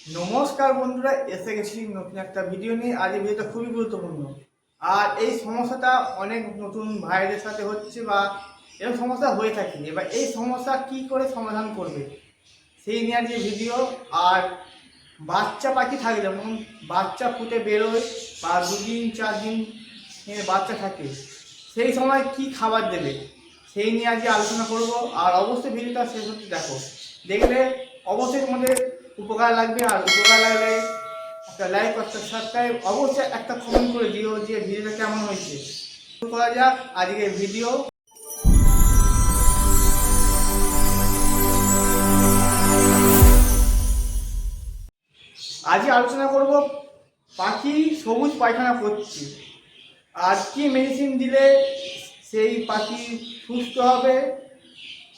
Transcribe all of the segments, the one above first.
নমস্কার বন্ধুরা, এসে গেছি নতুন একটা ভিডিও নিয়ে। আজ এই ভিডিওটা খুবই গুরুত্বপূর্ণ। আর এই সমস্যাটা অনেক নতুন ভাইদের সাথে হচ্ছে বা এরকম সমস্যা হয়ে থাকে। এবার এই সমস্যা কি করে সমাধান করবে সেই নিয়ে আজকে ভিডিও। আর বাচ্চা পাখি থাকে, যেমন বাচ্চা ফুটে বেরোয় বা 2 দিন 4 দিন বাচ্চা থাকে, সেই সময় কি খাবার দেবে সেই নিয়ে আজকে আলোচনা করব। আর অবশ্যই ভিডিওটা শেষ হতে দেখো, দেখলে অবশ্যই তোমাদের উপকার লাগবে। আর উপকার লাগলে একটা লাইক, একটা সাবস্ক্রাইব, অবশ্যই একটা কমেন্ট করে দিও যে ভিডিওটা কেমন হয়েছে। শুরু করা যাক আজকের ভিডিও। আজকে আলোচনা করব পাখি সবুজ পায়খানা করছে আর কি মেডিসিন দিলে সেই পাখি সুস্থ হবে,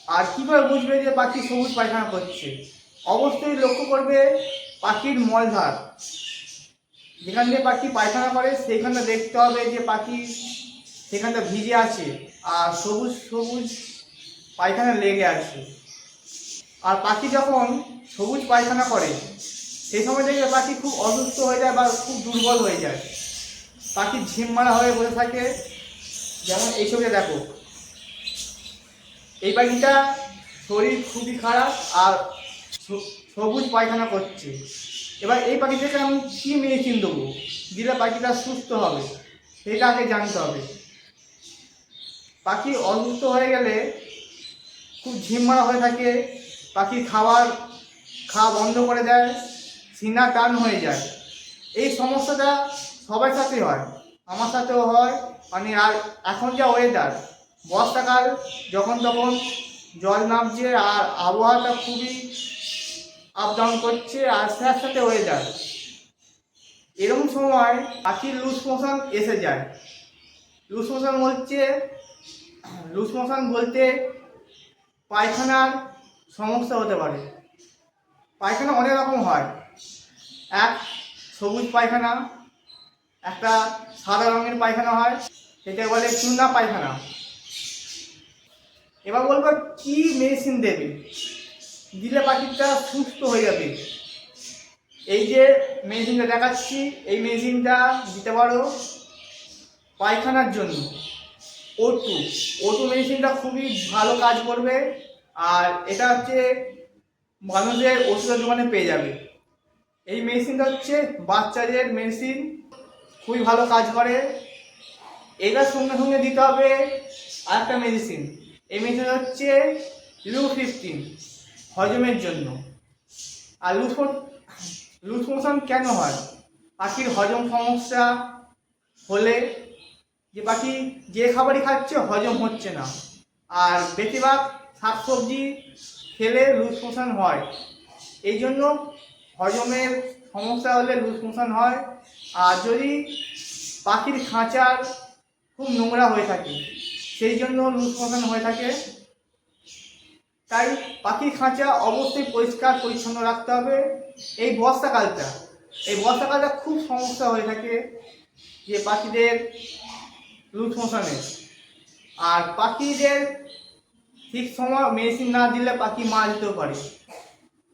আর কীভাবে বুঝবে যে পাখি সবুজ পায়খানা করছে। অবশ্যই লক্ষ্য করবে পাখির মলধার, যেখান দিয়ে পাখি পায়খানা করে সেইখানটা দেখতে হবে যে পাখি সেখানটা ভিজে আছে আর সবুজ সবুজ পায়খানা লেগে আছে। আর পাখি যখন সবুজ পায়খানা করে সেই সময় দেখবে পাখি খুব অসুস্থ হয়ে যায় বা খুব দুর্বল হয়ে যায়, পাখি ঝিম মারা হয়ে বসে থাকে। যেমন এই ছবিটা দেখো, এই পাখিটা শরীর খুবই খারাপ আর সবুজ পায়খানা করছে। এবার এই পাখিটাকে আমি কী মেডিসিন দেবো দিলে পাখিটা সুস্থ হবে সেটা আগে জানতে হবে। পাখি অসুস্থ হয়ে গেলে খুব ঝিম মারা হয়ে থাকে, পাখি খাওয়া বন্ধ করে দেয়, সিনা টান হয়ে যায়। এই সমস্যাটা সবার সাথে হয়, আমার সাথেও হয়। মানে আর এখন যা ওয়েদার, বর্ষাকাল, যখন তখন জল নামছে আর আবহাওয়াটা খুবই আপ ডাউন করছে আর সাথে সাথে ওয়েদার, এরকম সময় পাখির লুজ মোশন এসে যায়। লুজ মোশন বলতে পায়খানার সমস্যা হতে পারে। পায়খানা অনেক রকম হয়, এক সবুজ পায়খানা, একটা সাদা রঙের পায়খানা হয়, সেটা বলে চুনা পায়খানা। এবার বলবো কি মেডিসিন দেবে দিলে পাখিটা সুস্থ হয়ে যাবে। এই যে মেডিসিনটা দেখাচ্ছি, এই মেডিসিনটা দিতে পারো পায়খানার জন্য। O2 মেডিসিনটা খুবই ভালো কাজ করবে। আর এটা হচ্ছে মানুষের ওষুধের দোকানে পেয়ে যাবে। এই মেডিসিনটা হচ্ছে বাচ্চাদের মেডিসিন, খুবই ভালো কাজ করে। এটার সঙ্গে সঙ্গে দিতে হবে আরেকটা মেডিসিন। এই মেডিসিন হচ্ছে Lu-15, হজমের জন্য। আর লুজ মোশন কেন হয়? পাখির হজম সমস্যা হলে যে পাখি যে খাবারই খাচ্ছে হজম হচ্ছে না, আর বেশিরভাগ শাকসবজি খেলে লুজ মোশন হয়। এই জন্য হজমের সমস্যা হলে লুজ মোশন হয়। আর যদি পাখির খাঁচার খুব নোংরা হয়ে থাকে সেই জন্য লুজ মোশন হয়ে থাকে। তাই পাখির খাঁচা অবশ্যই পরিষ্কার পরিচ্ছন্ন রাখতে হবে। এই বর্ষাকালটা খুব সমস্যা হয়ে থাকে যে পাখিদের লুজ মোশনের। আর পাখিদের ঠিক সময় মেডিসিন না দিলে পাখি মারা যেতেও পারে।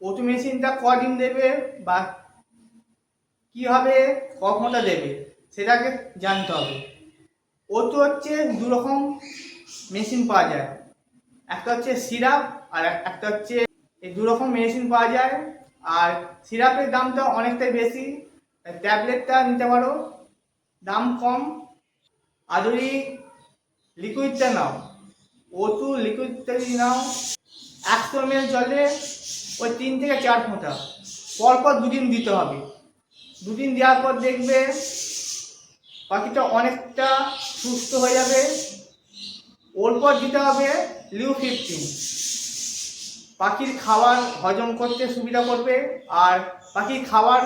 O2 মেডিসিনটা কদিন দেবে বা কীভাবে কখনটা দেবে সেটাকে জানতে হবে। O2 হচ্ছে 2 রকম মেডিসিন পাওয়া যায়, একটা হচ্ছে সিরাপ আর একটা হচ্ছে, এই 2 রকম মেডিসিন পাওয়া যায়। আর সিরাপের দামটা অনেকটাই বেশি, ট্যাবলেটটা নিতে পারো, দাম কম। আর যদি লিকুইডটা নাও, O2 লিকুইডটা যদি নাও 100 ml জলে ওই 3 থেকে 4 ফোঁটা পরপর 2 দিন দিতে হবে। 2 দিন দেওয়ার পর দেখবে পাখিটা অনেকটা সুস্থ হয়ে যাবে। ওর পর দিতে হবে Lu-15, পাখির খাবার হজম করতে সুবিধা করবে আর পাখির খাবার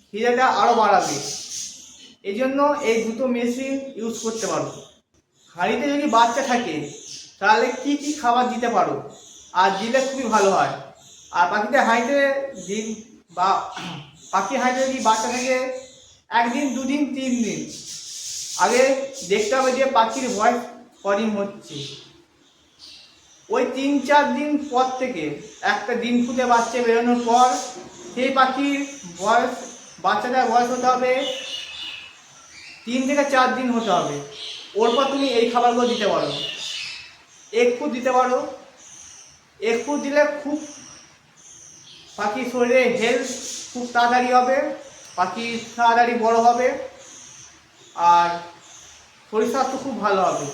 খিদেটা আরও বাড়াবে। এই জন্য এই দুটো মেডিসিন ইউজ করতে পারো। হাঁড়িতে যদি বাচ্চা থাকে তাহলে কি কি খাবার দিতে পারো আর দিলে খুবই ভালো হয়। আর পাখিটা হাঁড়িতে দিন বা পাখির হাঁড়িতে যদি বাচ্চা থাকে 1 দিন 2 দিন 3 দিন আগে দেখতে হবে যে পাখির বয়স কদিন হচ্ছে। ওই 3-4 দিন পর থেকে, একটা ডিম ফুটে বাচ্চা বেরোনোর পর সেই পাখির বয়স, বাচ্চাটার বয়স হতে হবে 3 থেকে 4 দিন হতে হবে। ওর পর তুমি এই খাবারগুলো দিতে পারো। এগ ফুড দিতে পারো। এগ ফুড দিলে খুব পাখির শরীরে হেলথ খুব তাড়াতাড়ি হবে, পাখি তাড়াতাড়ি বড় হবে আর শরীর স্বাস্থ্য খুব ভালো হবে।